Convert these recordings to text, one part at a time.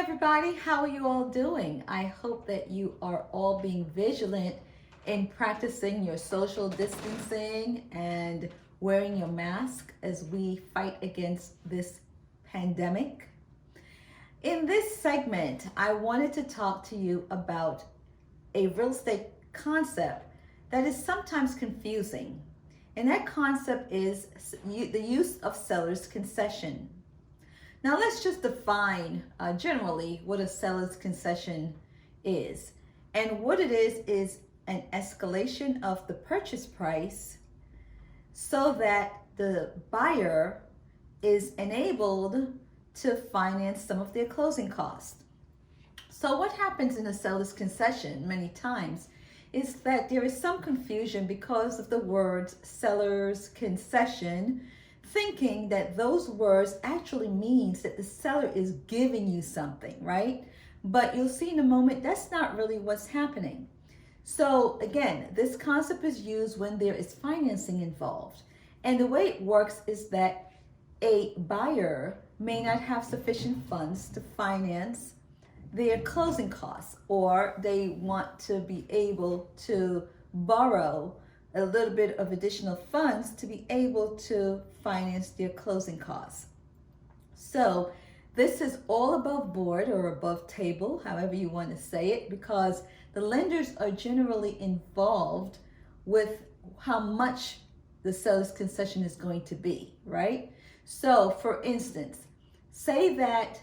everybody, how are you all doing? I hope that you are all being vigilant in practicing your social distancing and wearing your mask as we fight against this pandemic. In this segment, I wanted to talk to you about a real estate concept that is sometimes confusing. And that concept is the use of seller's concession. Now let's just define generally what a seller's concession is. And what it is an escalation of the purchase price so that the buyer is enabled to finance some of their closing costs. So what happens in a seller's concession many times is that there is some confusion because of the words seller's concession, thinking that those words actually means that the seller is giving you something, right? But you'll see in a moment that's not really what's happening. So again, this concept is used when there is financing involved. And the way it works is that a buyer may not have sufficient funds to finance their closing costs, or they want to be able to borrow a little bit of additional funds to be able to finance their closing costs. So this is all above board or above table, however you want to say it, because the lenders are generally involved with how much the seller's concession is going to be, right? So for instance, say that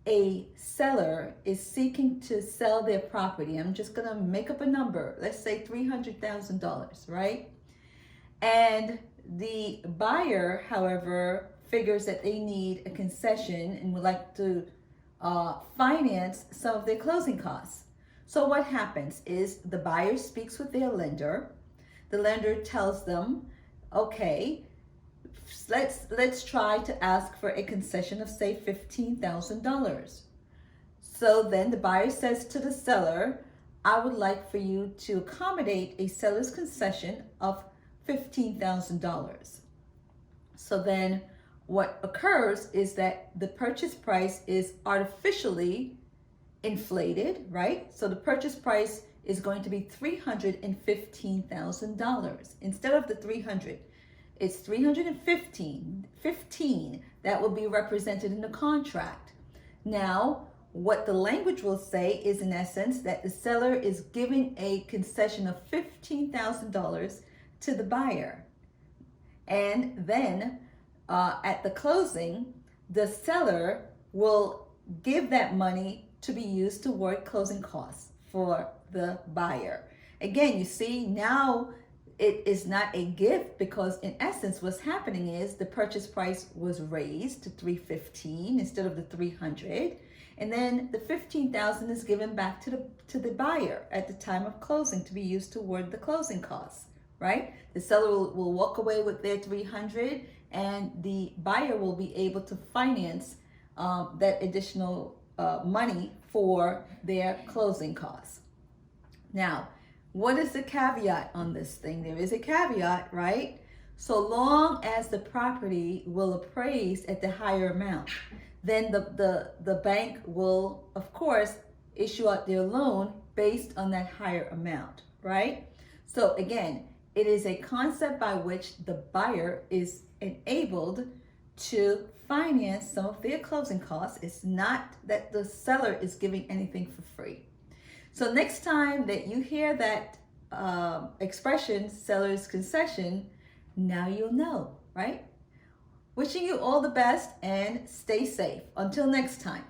a seller is seeking to sell their property. I'm just going to make up a number. Let's say $300,000, right? And the buyer, however, figures that they need a concession and would like to finance some of their closing costs. So what happens is the buyer speaks with their lender. The lender tells them, okay, let's try to ask for a concession of say $15,000. So then the buyer says to the seller, I would like for you to accommodate a seller's concession of $15,000. So then what occurs is that the purchase price is artificially inflated, right? So the purchase price is going to be $315,000 instead of the 300. It's 315 that will be represented in the contract. Now, what the language will say is in essence that the seller is giving a concession of $15,000 to the buyer. And then at the closing, the seller will give that money to be used toward closing costs for the buyer. Again, you see now it is not a gift because in essence what's happening is the purchase price was raised to $315 instead of the $300, and then the $15,000 is given back to the buyer at the time of closing to be used toward the closing costs, right? The seller will walk away with their $300 and the buyer will be able to finance that additional money for their closing costs. Now, what is the caveat on this thing? There is a caveat, right? So long as the property will appraise at the higher amount, then the bank will, of course, issue out their loan based on that higher amount, right? So again, it is a concept by which the buyer is enabled to finance some of their closing costs. It's not that the seller is giving anything for free. So next time that you hear that expression, seller's concession, now you'll know, right? Wishing you all the best and stay safe. Until next time.